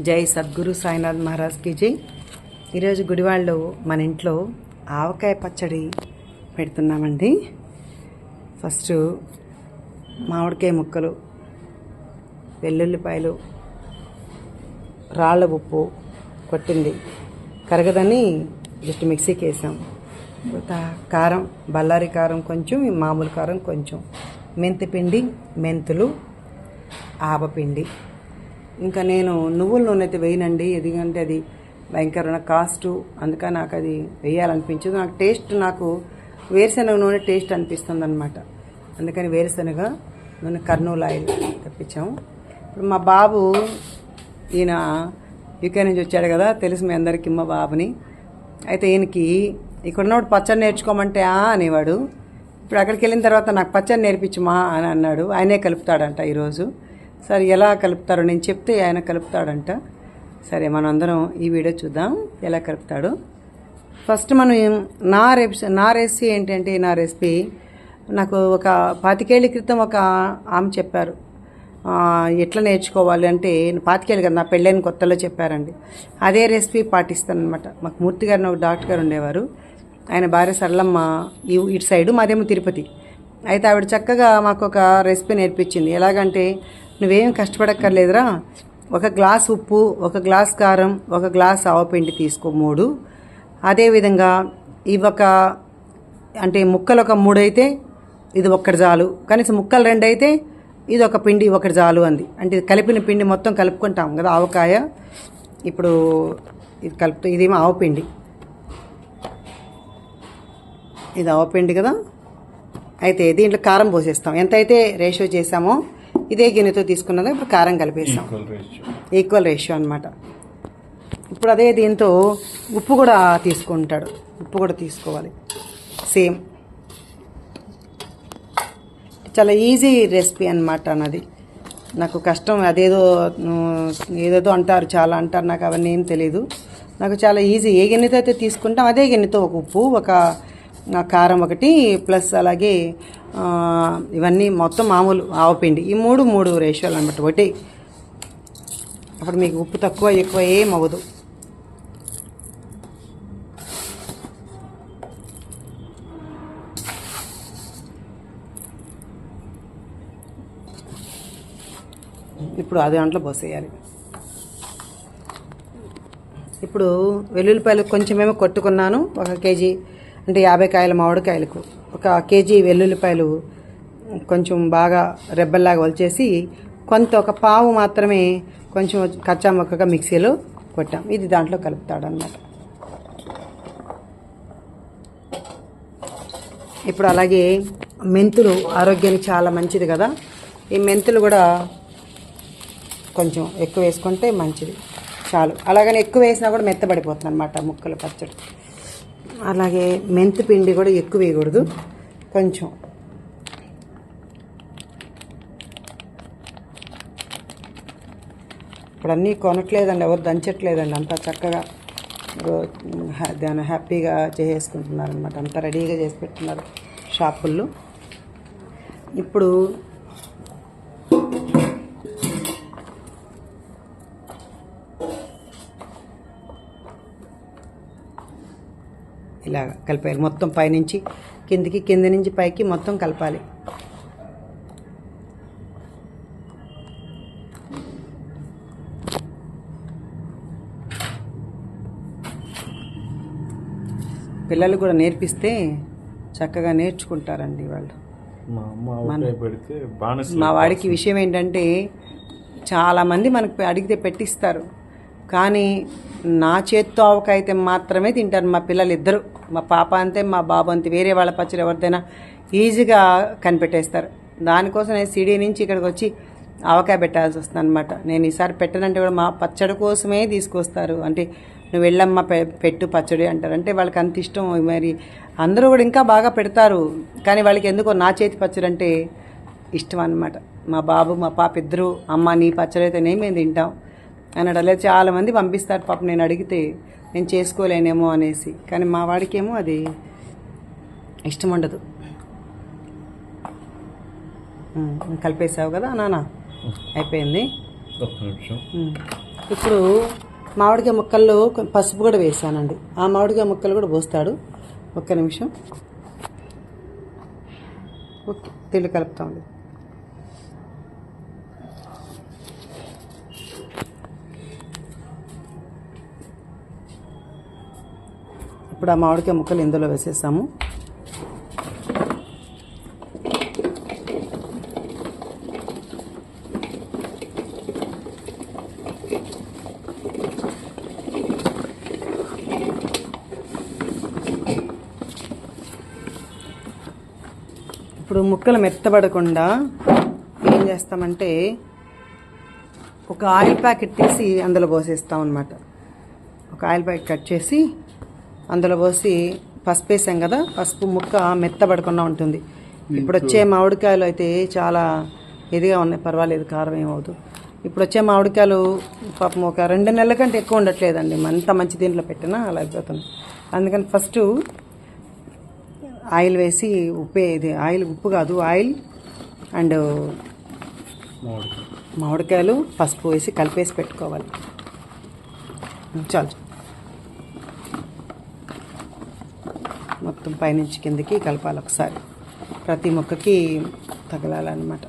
జై సద్గురు సాయినాథ్ మహారాజ్కి జై. ఈరోజు గుడివాళ్ళు మన ఇంట్లో ఆవకాయ పచ్చడి పెడుతున్నామండి. ఫస్ట్ మామిడికాయ ముక్కలు, వెల్లుల్లిపాయలు, రాళ్ళ ఉప్పు కొట్టింది కరగదని జస్ట్ మిక్సీకి వేసాం. కారం, బల్లారి కారం కొంచెం, మామూలు కారం కొంచెం, మెంతిపిండి, మెంతులు, ఆవపిండి. ఇంకా నేను నువ్వుల నూనె అయితే వేయనండి, ఎందుకంటే అది భయంకరమైన కాస్టు, అందుకని నాకు అది వేయాలనిపించదు. నాకు టేస్ట్, నాకు వేరుశనగ నూనె టేస్ట్ అనిపిస్తుంది అనమాట. అందుకని వేరుశనగ నూనె, కర్నూలు ఆయిల్ తెప్పించాము. ఇప్పుడు మా బాబు, ఈయన యూకే నుంచి వచ్చాడు కదా, తెలుసు మీ అందరికీ మా బాబుని. అయితే ఈయనకి ఇక్కడున్నోడు పచ్చడి నేర్చుకోమంటే అనేవాడు. ఇప్పుడు అక్కడికి వెళ్ళిన తర్వాత నాకు పచ్చడి నేర్పించుమా అని అన్నాడు. ఆయనే కలుపుతాడంట ఈరోజు. సరే ఎలా కలుపుతారో నేను చెప్తే ఆయన కలుపుతాడంట. సరే మనం అందరం ఈ వీడియో చూద్దాం ఎలా కలుపుతాడు. ఫస్ట్ మనం నా రెసిపీ ఏంటంటే, నా రెసిపీ నాకు ఒక 25 ఏళ్ల క్రితం ఒక ఆమె చెప్పారు ఎట్లా నేర్చుకోవాలి అంటే. 25 ఏళ్ళు కదా, నా పెళ్ళైన కొత్తలో చెప్పారండి. అదే రెసిపీ పాటిస్తానమాట. మాకు మూర్తి గారిని ఒక డాక్టర్ గారు ఉండేవారు, ఆయన భార్య సరళమ్మ ఇటు సైడు, మాదేమో తిరుపతి. అయితే ఆవిడ చక్కగా మాకు ఒక రెసిపీ నేర్పించింది. ఎలాగంటే, నువ్వేం కష్టపడక్కర్లేదురా, 1 గ్లాస్ ఉప్పు, 1 గ్లాస్ కారం, 1 గ్లాస్ ఆవపిండి తీసుకో 3. అదేవిధంగా అంటే ముక్కలు ఒక 3 అయితే ఇది 1 చాలు, కనీసం ముక్కలు 2 అయితే ఇది ఒక పిండి 1 చాలు అంది. అంటే కలిపిన పిండి మొత్తం కలుపుకుంటాం కదా ఆవకాయ. ఇప్పుడు ఇది కలుపుతూ, ఇదేమో ఆవపిండి, ఇది ఆవపిండి కదా. అయితే దీంట్లో కారం పోసేస్తాం. ఎంతైతే రేషియో చేసామో ఇదే గిన్నెతో తీసుకున్నదా ఇప్పుడు కారం కలిపేస్తాం. ఈక్వల్ రేషియో అనమాట. ఇప్పుడు అదే దీంతో ఉప్పు కూడా తీసుకుంటాడు, ఉప్పు కూడా తీసుకోవాలి సేమ్. చాలా ఈజీ రెసిపీ అనమాట అన్నది. నాకు కష్టం, ఏదేదో అంటారు, చాలా అంటారు, నాకు అవన్నీ ఏం తెలీదు. నాకు చాలా ఈజీ. ఏ గిన్నెతో అయితే తీసుకుంటాం అదే గిన్నెతో ఒక ఉప్పు, ఒక కారం ఒకటి, ప్లస్ అలాగే ఇవన్నీ మొత్తం మామూలు ఆవపిండి, ఈ 3 రేషియోలు అనమాట ఒకటి. అప్పుడు మీకు ఉప్పు తక్కువ ఎక్కువ ఏం అవ్వదు. ఇప్పుడు అది దాంట్లో పోసేయాలి. ఇప్పుడు వెల్లుల్లిపాయలు కొంచెమేమో కొట్టుకున్నాను. 1 కేజీ అంటే 50 కాయల మామిడికాయలకు 1 కేజీ వెల్లుల్లిపాయలు కొంచెం బాగా రెబ్బల్లాగా వలిచేసి, కొంత 1 పావు మాత్రమే కొంచెం కచ్చా మొక్కగా మిక్సీలో కొట్టాం. ఇది దాంట్లో కలుపుతాడు అన్నమాట. ఇప్పుడు అలాగే మెంతులు ఆరోగ్యానికి చాలా మంచిది కదా, ఈ మెంతులు కూడా కొంచెం ఎక్కువ వేసుకుంటే మంచిది, చాలు. అలాగని ఎక్కువ వేసినా కూడా మెత్తబడిపోతుంది అనమాట ముక్కలు పచ్చడి. అలాగే మెంతి పిండి కూడా ఎక్కువ వేయకూడదు, కొంచెం. ఇప్పుడు అన్నీ కొనట్లేదండి, ఎవరు దంచట్లేదండి, అంతా చక్కగా దాన్ని హ్యాపీగా చేసేసుకుంటున్నారు అనమాట. అంతా రెడీగా చేసి పెట్టున్నారు షాపుల్లో. ఇప్పుడు ఇలాగ కలిపాలి మొత్తం, పైనుంచి కిందికి, కింద నుంచి పైకి మొత్తం కలపాలి. పిల్లలు కూడా నేర్పిస్తే చక్కగా నేర్చుకుంటారండి వాళ్ళు. మా వాడికి విషయం ఏంటంటే, చాలామంది మనకు అడిగితే పెట్టిస్తారు, కానీ నా చేత్తో ఆవకాయ మాత్రమే తింటారు మా పిల్లలు ఇద్దరు. మా పాప అంతే, మా బాబు అంతే. వేరే వాళ్ళ పచ్చడి ఎవరిదైనా ఈజీగా కనిపెట్టేస్తారు. దానికోసం నేను సిడీ నుంచి ఇక్కడికి వచ్చి ఆవకాయ పెట్టాల్సి వస్తుంది అనమాట. నేను ఈసారి పెట్టనంటే కూడా మా పచ్చడి కోసమే తీసుకొస్తారు. అంటే నువ్వు వెళ్ళమ్మా పెట్టు పచ్చడి అంటారు. అంటే వాళ్ళకి అంత ఇష్టం. మరి అందరూ కూడా ఇంకా బాగా పెడతారు, కానీ వాళ్ళకి ఎందుకో నా చేతి పచ్చడి అంటే ఇష్టం అనమాట. మా బాబు మా పాప ఇద్దరు, అమ్మ నీ పచ్చడి అయితేనే మేము తింటాం అని అడలేదు. చాలామంది పంపిస్తారు పాప, నేను అడిగితే నేను చేసుకోలేనేమో అనేసి. కానీ మా వాడికేమో అది ఇష్టం ఉండదు. కలిపేసావు కదా నాన్న, అయిపోయింది. ఇప్పుడు మామిడికాయ ముక్కల్లో పసుపు కూడా వేసానండి. ఆ మామిడికాయ ముక్కలు కూడా పోస్తాడు. ఒక్క నిమిషం. ఓకే, తెల్లు కలుపుతామండి. ఇప్పుడు ఆ మామిడికాయ ముక్కలు ఇందులో వేసేసాము. ఇప్పుడు ముక్కలు మెత్తబడకుండా ఏం చేస్తామంటే ఒక ఆయిల్ ప్యాకెట్ తీసి అందులో పోసేస్తాం అన్నమాట. ఒక ఆయిల్ ప్యాకెట్ కట్ చేసి అందులో పోసి పసుపు వేసాం కదా, పసుపు ముక్క మెత్తబడకుండా ఉంటుంది. ఇప్పుడు వచ్చే మామిడికాయలు అయితే చాలా ఇదిగా ఉన్నాయి, పర్వాలేదు, కారం ఏమవుతుంది. ఇప్పుడు వచ్చే మామిడికాయలు పాపం ఒక 2 నెలల కంటే ఎక్కువ ఉండట్లేదండి. అంత మంచి దీంట్లో పెట్టినా అలా అయిపోతుంది. అందుకని ఫస్ట్ ఆయిల్ వేసి ఉప్పు కాదు, ఆయిల్ అండ్ మామిడికాయలు పసుపు వేసి కలిపేసి పెట్టుకోవాలి. చాలు, మొత్తం పైనుంచి కిందకి కలపాలి ఒకసారి, ప్రతి ముక్కకి తగలాలన్నమాట.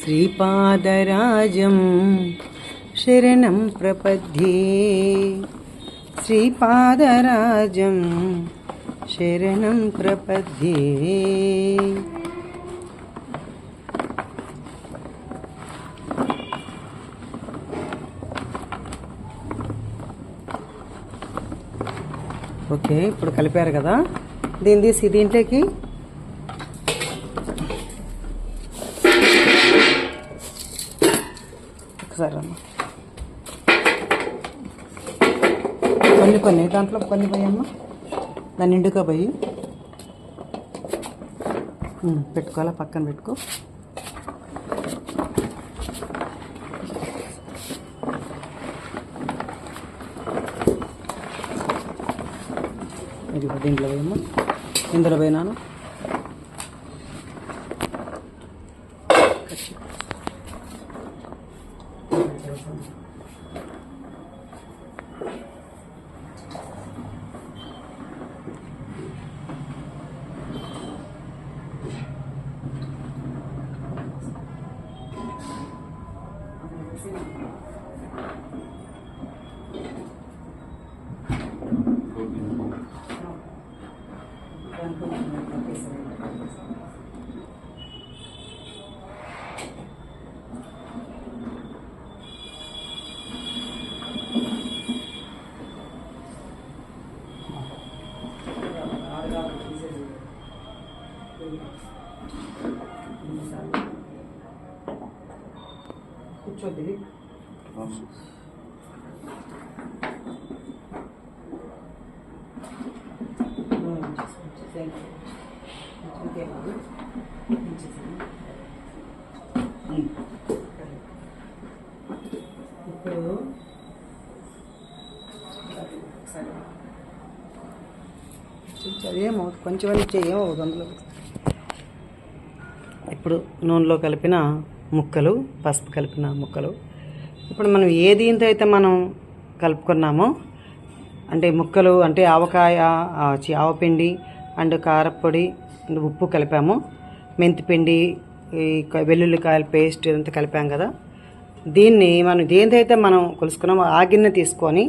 శ్రీపాదరాజం శరణం ప్రపద్యే, శ్రీపాదరాజం శరణం ప్రపద్యే. ఓకే, ఇప్పుడు కలిపారు కదా, దీన్ని తీసి దీంట్లోకి ఒకసారి అమ్మ కొన్ని దాంట్లో కొన్ని పోయమ్మ, దాన్ని నిండుగా పోయి పెట్టుకోవాలా, పక్కన పెట్టుకో. ఇది దీంట్లో పోయమ్మ, ఇందులో పోయినాను. కూర్చోద్ది. ఇప్పుడు ఏమో కొంచెం ఏమో అందులో. ఇప్పుడు నూనెలో కలిపిన ముక్కలు, పసుపు కలిపిన ముక్కలు, ఇప్పుడు మనం ఏ దీంతో అయితే మనం కలుపుకున్నామో, అంటే ముక్కలు అంటే ఆవకాయ, ఆవపిండి అండ్ కారపొడి అండ్ ఉప్పు కలిపాము, మెంతిపిండి, ఈ వెల్లుల్లికాయల పేస్ట్ ఇదంతా కలిపాం కదా, దీన్ని మనం దేనితో మనం కొలుసుకున్నామో ఆ గిన్నె తీసుకొని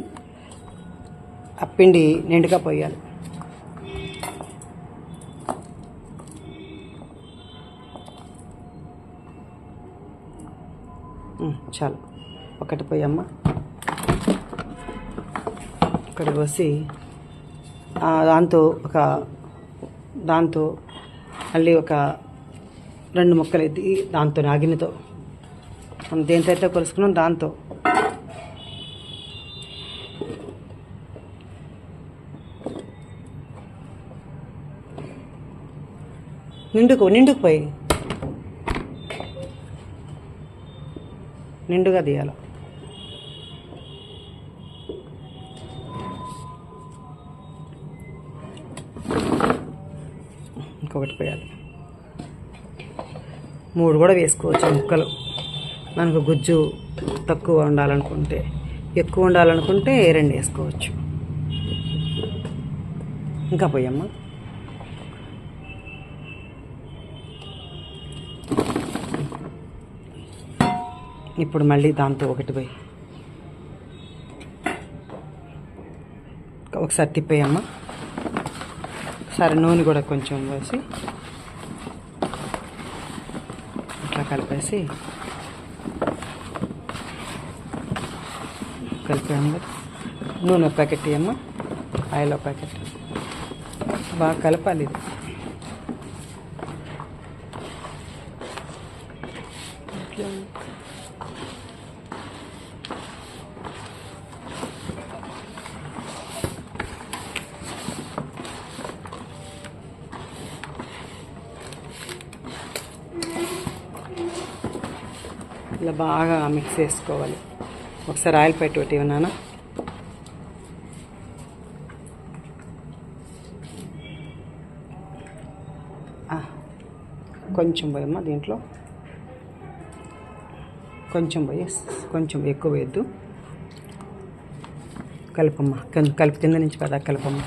ఆ పిండి నిండుగా పోయాలి. చాలు, ఒకటి పోయమ్మ, ఒకటి పోసి దాంతో మళ్ళీ ఒక 2 ముక్కలు ఎత్తి దాంతో గిన్నెతో మనం దేంతో అయితే కొలుసుకున్నాం దాంతో నిండుకుపోయి నిండుగా తీయాలి. ఇంకొకటి పోయాలి. 3 కూడా వేసుకోవచ్చు ముక్కలు. మనకు గుజ్జు తక్కువ ఉండాలనుకుంటే, ఎక్కువ ఉండాలనుకుంటే 2 వేసుకోవచ్చు. ఇంకా పోయమ్మా. ఇప్పుడు మళ్ళీ దాంతో ఒకటి పోయి ఒకసారి తిప్పేయమ్మా. సరే నూనె కూడా కొంచెం వేసి ఇట్లా కలిపేసి కలిపాము కదా. నూనె ప్యాకెట్ ఇవ్వమ్మా, ఆయిల్ ప్యాకెట్ బాగా కలపాలి. ఇది ఇలా బాగా మిక్స్ చేసుకోవాలి. ఒకసారి ఆయిల్ పెట్టి ఒకటి ఇవ్వనా. కొంచెం పోయమ్మా దీంట్లో, కొంచెం పోయి, కొంచెం ఎక్కువ వేయద్దు. కలపమ్మా, కలిపి కింద నుంచి పదా కలపమ్మా.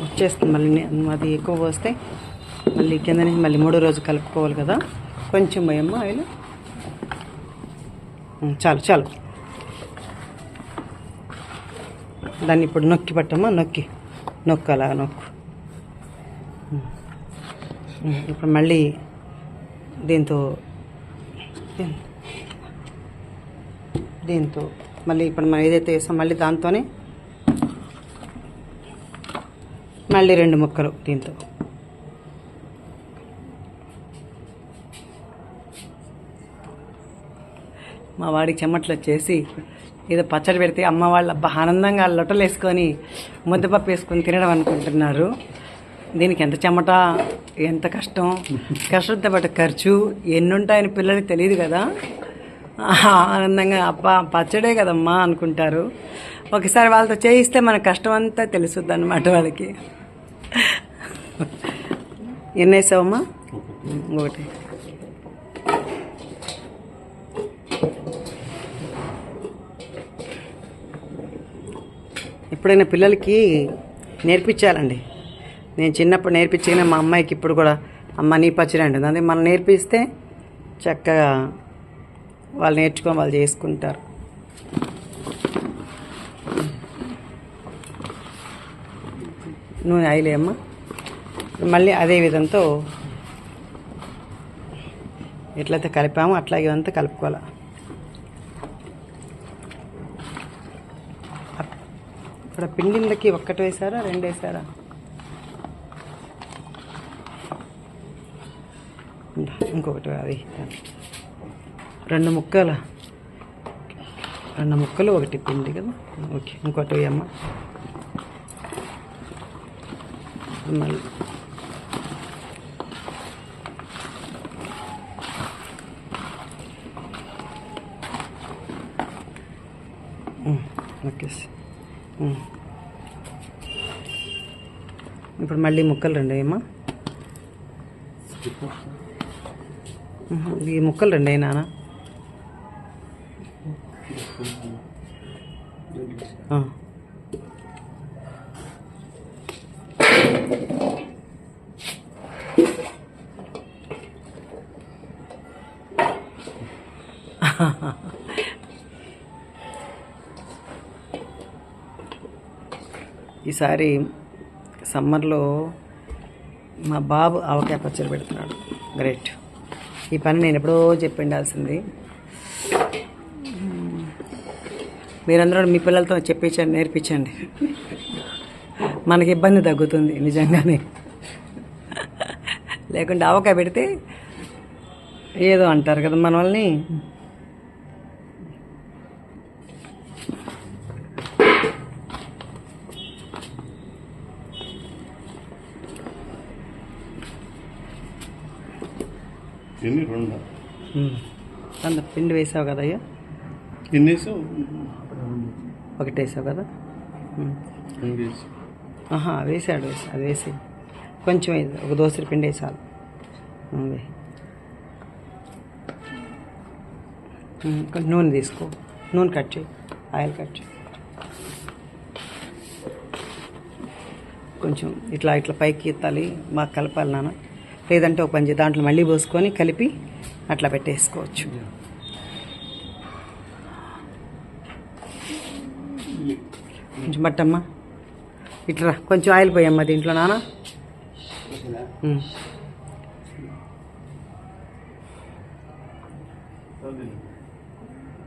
వచ్చేస్తుంది మళ్ళీ. అది ఎక్కువ పోస్తే మళ్ళీ కింద నుంచి మళ్ళీ 3వ రోజు కలుపుకోవాలి కదా. కొంచెం పోయమ్మా ఆయిల్. చాలు చాలు. దాన్ని ఇప్పుడు నొక్కి పట్టమ్మా, నొక్కు అలా నొక్కు. ఇప్పుడు మళ్ళీ దీంతో మళ్ళీ ఇప్పుడు మనం ఏదైతే వేసాం మళ్ళీ దాంతోనే మళ్ళీ 2 ముక్కలు దీంతో. మా వాడికి చెమట్లు వచ్చేసి ఏదో పచ్చడి పెడితే అమ్మ వాళ్ళు అబ్బా ఆనందంగా లొట్టలు వేసుకొని ముద్దపప్పు వేసుకొని తినడం అనుకుంటున్నారు. దీనికి ఎంత చెమట, ఎంత కష్టం, కష్టంతో పాటు ఖర్చు ఎన్ని ఉంటాయని పిల్లలకి తెలియదు కదా. ఆనందంగా అబ్బా పచ్చడే కదమ్మా అనుకుంటారు. ఒకసారి వాళ్ళతో చేయిస్తే మన కష్టం అంతా తెలుస్తుంది అన్నమాట వాళ్ళకి. ఎన్ని వేసావమ్మా? ఒకటి. ఎప్పుడైనా పిల్లలకి నేర్పించాలండి. నేను చిన్నప్పుడు నేర్పించిన మా అమ్మాయికి ఇప్పుడు కూడా అమ్మ నీ పచ్చడి అంటుంది. అదే మనం నేర్పిస్తే చక్కగా వాళ్ళు నేర్చుకొని వాళ్ళు చేసుకుంటారు. నూనె ఆయిల్ అమ్మా. మళ్ళీ అదే విధంతో ఎట్లయితే కలిపామో అట్లాగే అంతా కలుపుకోవాలి. ఇక్కడ పిండిలకి 1 వేసారా 2 వేసారా? ఇంకొకటి అది 2 ముక్కలు 1 పిండి కదా. ఓకే, ఇంకోటి వేయమ్మా. మళ్ళీ ఓకే. ఇప్పుడు మళ్ళీ ముక్కలు 2 వేయమ్మా. ఈ ముక్కలు 2 అయినా ఈసారి సమ్మర్లో మా బాబు ఆవకాయ పచ్చడి పెడుతున్నాడు. గ్రేట్. ఈ పని నేను ఎప్పుడో చెప్పిండాల్సింది. మీరందరూ మీ పిల్లలతో చెప్పించండి, నేర్పించండి. మనకి ఇబ్బంది తగ్గుతుంది నిజంగానే. లేకుంటే ఆవకాయ పెడితే ఏదో అంటారు కదా మన వాళ్ళని. అంత పిండి వేసావు కదా అయ్యా, ఒకటి వేసావు కదా. వేసాడు అది వేసి కొంచెం ఒక దోసరి పిండి వేసాలి. కొంచెం నూనె తీసుకో, నూనె కట్ చేయి, ఆయిల్ కట్ చేయి. కొంచెం ఇట్లా ఇట్లా పైకి ఎత్తాలి, బాగా కలపాలి నాన్న. లేదంటే ఒక పంచి దాంట్లో మళ్ళీ పోసుకొని కలిపి అట్లా పెట్టేసుకోవచ్చు. కొంచెం బట్టమ్మా ఇట్లా కొంచెం ఆయిల్ పోయమ్మా దీంట్లో నాన్న.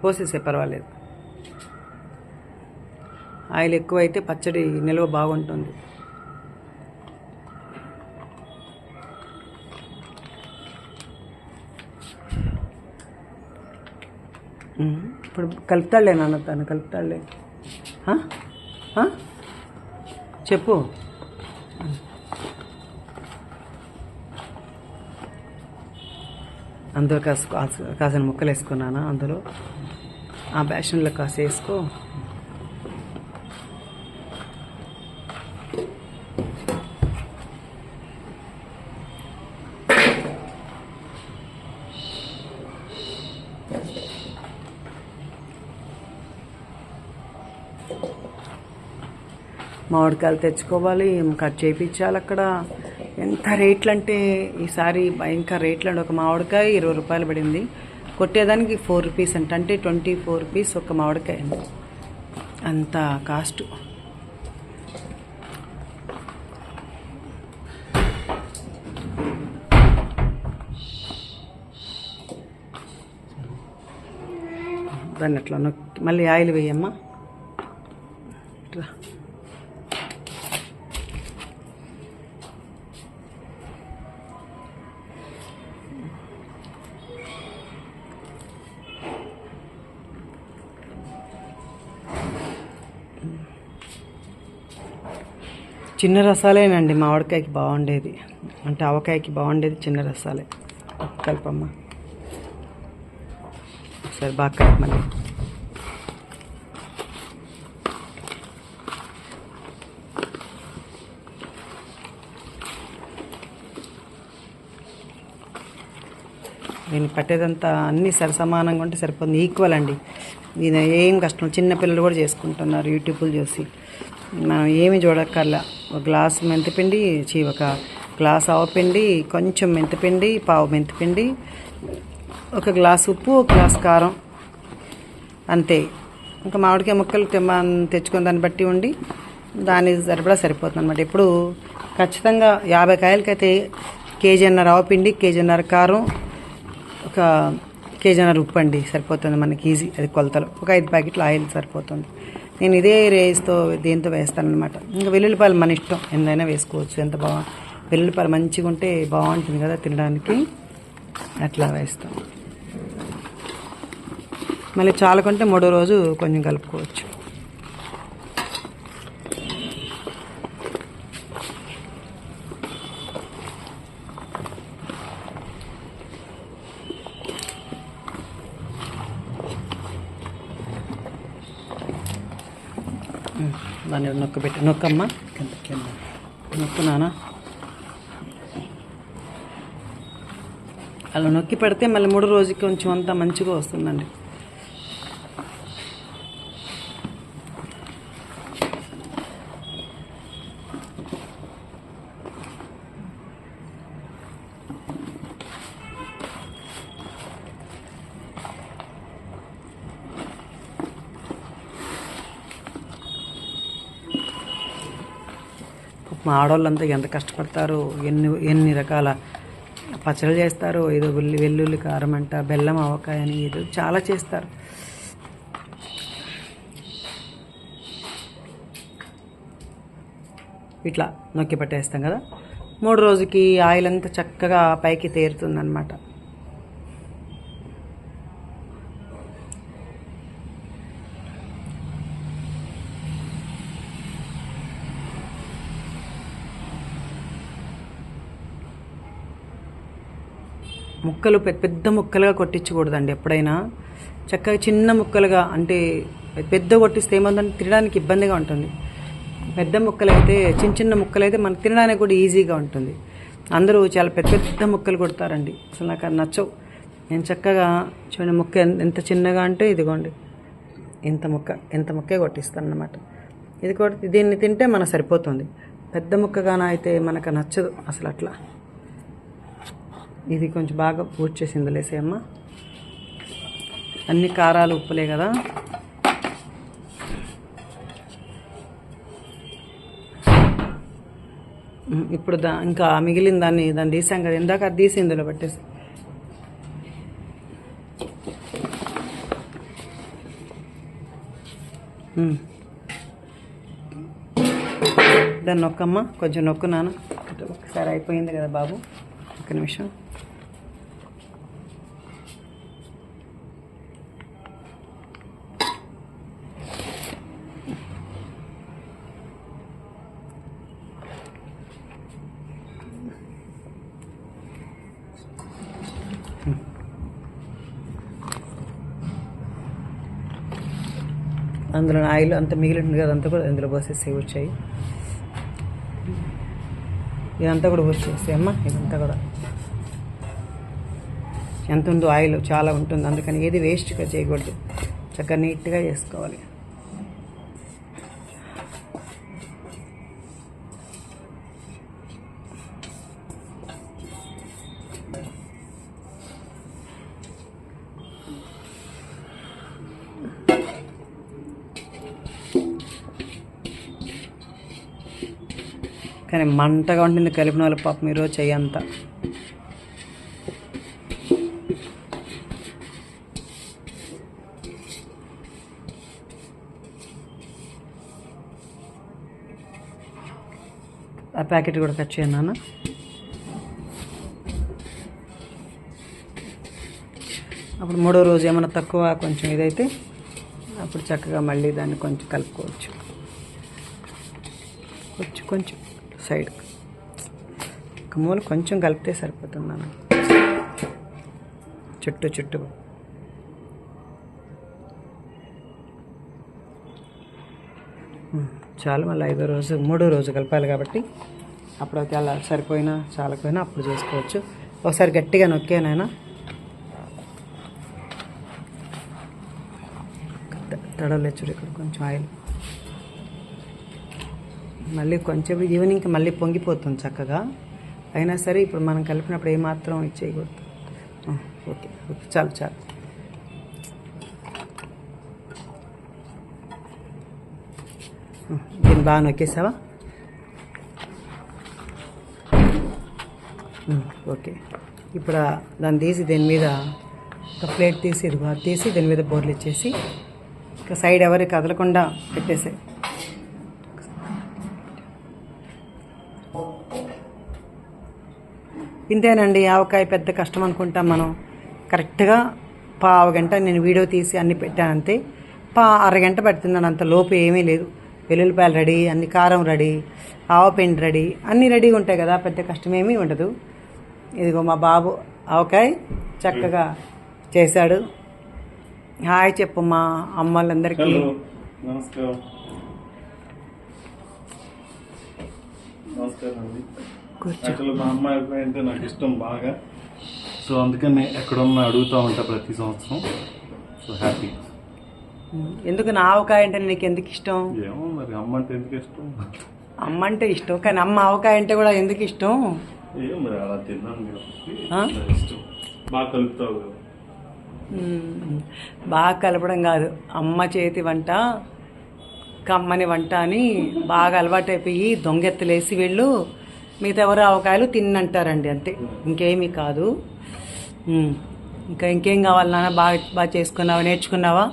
పోసేసే పర్వాలేదు. ఆయిల్ ఎక్కువైతే పచ్చడి నిల్వ బాగుంటుంది. ఇప్పుడు కలుపుతాడులే నాన్న, తను కలుపుతాడులే. చెప్పు. అందులో కాసిన ముక్కలు వేసుకున్నానా, అందులో ఆ బేషన్లో కాస్త వేసుకో. మామిడికాయలు తెచ్చుకోవాలి, కట్ చేయించాలి. అక్కడ ఎంత రేట్లు అంటే ఈసారి భయంకర రేట్లు అండి. ఒక మామిడికాయ 20 రూపాయలు పడింది, కొట్టేదానికి 4 రూపీస్ అంటే 24 రూపీస్ ఒక మామిడికాయ. అంత కాస్ట్. దాన్ని అట్లా నొక్కి మళ్ళీ ఆయిల్ వేయమ్మా. ఇట్లా చిన్న రసాలేనండి మామిడికాయకి బాగుండేది, అంటే ఆవకాయకి బాగుండేది చిన్న రసాలే. కలపమ్మా సరే, బాగా కలిపి మళ్ళీ. దీన్ని పట్టేదంతా అన్నీ సరిసమానంగా ఉంటే సరిపోతుంది, ఈక్వల్ అండి. ఇది ఏం కష్టం, చిన్నపిల్లలు కూడా చేసుకుంటున్నారు యూట్యూబ్లు చూసి. మనం ఏమి చూడక్కర్లా. ఒక గ్లాసు మెంతిపిండి, ఒక గ్లాస్ ఆవపిండి, కొంచెం మెంతిపిండి, పావు మెంతిపిండి, ఒక గ్లాసు ఉప్పు, ఒక గ్లాస్ కారం, అంతే. ఇంకా మామిడికాయ ముక్కలు తెచ్చుకుని దాన్ని బట్టి ఉండి దాని సరిపడా సరిపోతుంది అనమాట. ఇప్పుడు ఖచ్చితంగా 50 కాయలకైతే కేజీన్నర ఆవపిండి, కేజీన్నర కారం, ఒక కేజీన్నర ఉప్పు అండి సరిపోతుంది మనకి, ఈజీ. అది కొలతలు. ఒక 5 ప్యాకెట్లు ఆయిల్ సరిపోతుంది. నేను ఇదే రేస్తో దీంతో వేస్తానమాట. ఇంకా వెల్లుల్లిపాయలు మన ఇష్టం, ఎంతైనా వేసుకోవచ్చు. ఎంత వెల్లుల్లిపాయలు మంచిగా ఉంటే బాగుంటుంది కదా తినడానికి, అట్లా వేస్తాం. మళ్ళీ చాలకుంటే 3వ రోజు కొంచెం కలుపుకోవచ్చు. దాన్ని నొక్కమ్మా, నొక్కు నాన్న. అలా నొక్కి పెడితే మళ్ళీ 3వ రోజుకి కొంచెం అంతా మంచిగా వస్తుందండి. మా ఆడవాళ్ళంతా ఎంత కష్టపడతారో, ఎన్ని రకాల పచ్చళ్ళు చేస్తారు. ఏదో వెల్లుల్లి కారం అంట, బెల్లం ఆవకాయ అని ఏదో చాలా చేస్తారు. ఇట్లా నొక్కి పట్టేస్తాం కదా, మూడో రోజుకి ఆయిల్ అంతా చక్కగా పైకి తేరుతుందన్నమాట. ముక్కలు పెద్ద పెద్ద ముక్కలుగా కొట్టించకూడదండి ఎప్పుడైనా. చక్కగా చిన్న ముక్కలుగా, అంటే పెద్ద కొట్టిస్తే ఏమందంటే తినడానికి ఇబ్బందిగా ఉంటుంది. పెద్ద ముక్కలు అయితే, చిన్న చిన్న ముక్కలు అయితే మనకు తినడానికి కూడా ఈజీగా ఉంటుంది. అందరూ చాలా పెద్ద పెద్ద ముక్కలు కొడతారండి, అసలు నాకు అది నచ్చవు. నేను చక్కగా చూడండి, ముక్క ఎంత చిన్నగా అంటే ఇదిగోండి ఎంత ముక్కే కొట్టిస్తాను అన్నమాట. ఇది కొట్టి దీన్ని తింటే మనకు సరిపోతుంది. పెద్ద ముక్కగాన అయితే మనకు నచ్చదు అసలు అట్లా. ఇది కొంచెం బాగా పూర్తి చేసింది లేసేయమ్మ. అన్ని కారాలు ఉప్పులే కదా. ఇప్పుడు ఇంకా మిగిలిన దాన్ని తీసాం కదా ఇందాక, అది తీసి ఇందులో పెట్టేసి దాన్ని నొక్కమ్మ, కొంచెం నొక్కున్నాను. ఒకసారి అయిపోయింది కదా బాబు, ఒక్క నిమిషం. అందులో ఆయిల్ అంత మిగిలి ఉంటుంది కదా, అంతా కూడా అందులో పోసేసి వచ్చాయి. ఇదంతా కూడా వచ్చేసి అమ్మ, ఇదంతా కూడా ఎంత ఉందో ఆయిల్ చాలా ఉంటుంది, అందుకని ఏది వేస్ట్గా చేయకూడదు, చక్కగా నీట్గా చేసుకోవాలి. కానీ మంటగా ఉంటుంది కలిపిన వాళ్ళ పాపం ఈరోజు చెయ్యంతా. ఆ ప్యాకెట్ కూడా కట్ చేయండి నాన్న. అప్పుడు మూడో రోజు ఏమైనా తక్కువ కొంచెం ఇదైతే అప్పుడు చక్కగా మళ్ళీ దాన్ని కొంచెం కలుపుకోవచ్చు. కొంచెం సైడ్ ఒక మూల కొంచెం కలిపితే సరిపోతుంది నాన్న, చుట్టూ చాలు. మళ్ళీ మూడో రోజు కలపాలి కాబట్టి అప్పుడైతే అలా సరిపోయినా చాలకపోయినా అప్పుడు చేసుకోవచ్చు. ఒకసారి గట్టిగా నొక్కానైనా తడలేచుడు ఇక్కడ కొంచెం ఆయిల్. మళ్ళీ కొంచెం ఈవినింగ్కి మళ్ళీ పొంగిపోతుంది చక్కగా. అయినా సరే ఇప్పుడు మనం కలిపినప్పుడు ఏమాత్రం ఇచ్చేయకూడదు. ఓకే చాలు. దీన్ని బాగా నొక్కేసావా? ఓకే. ఇప్పుడు దాన్ని తీసి దీని మీద ఒక ప్లేట్ తీసి దీని మీద బోర్లు ఇచ్చేసి ఇక సైడ్ ఎవరి కదలకుండా పెట్టేసాయి. ఇంతేనండి, ఆవకాయ పెద్ద కష్టం అనుకుంటాం మనం. కరెక్ట్గా పావు గంట నేను వీడియో తీసి అన్ని పెట్టాను అంతే. అరగంట పడుతుందని, అంత లోపు ఏమీ లేదు. వెల్లుల్లిపాయలు రెడీ, అన్ని కారం రెడీ, ఆవపిండి రెడీ, అన్నీ రెడీగా ఉంటాయి కదా, పెద్ద కష్టమేమీ ఉండదు. ఇదిగో మా బాబు ఆవకాయ చక్కగా చేశాడు. హాయ్ చెప్పు మా అమ్మలందరికీ. నమస్కారం అండి. యాక్చువల్గా మా అమ్మాయి అంటే నాకు ఇష్టం బాగా, సో అందుకని ఎక్కడున్నా అడుగుతూ ఉంటా ప్రతి సంవత్సరం. So happy. ఎందుకు నా ఆవకాయ అంటే నీకు ఎందుకు ఇష్టం? ఏమో మరి, అమ్మ అంటే ఎందుకు ఇష్టం? అమ్మ అంటే ఇష్టం, కానీ అమ్మ ఆవకాయ అంటే కూడా ఎందుకు ఇష్టం? ఏమో మరి, అలా తిన్నాను కాబట్టి ఇష్టం. బాగా కలుపుతావు కదా. బాగా కలపడం కాదు, అమ్మ చేతి వంట కమ్మని వంట అని బాగా అలవాటైపోయి దొంగెత్తలేసి వీళ్ళు మిగతా ఎవరు ఆవకాయలు తిన్నంటారండి, అంతే, ఇంకేమీ కాదు. ఇంకేం కావాలి నాన్న? బాగా చేసుకున్నావా, నేర్చుకున్నావా?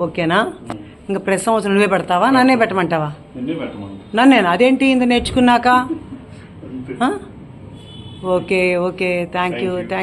ఓకేనా? ఇంకా ప్రతి సంవత్సరం నువ్వే పెడతావా, నన్నే పెట్టమంటావా? నన్నేనా? అదేంటి ఇంత నేర్చుకున్నాక? Okay okay thank you Thank you. Thank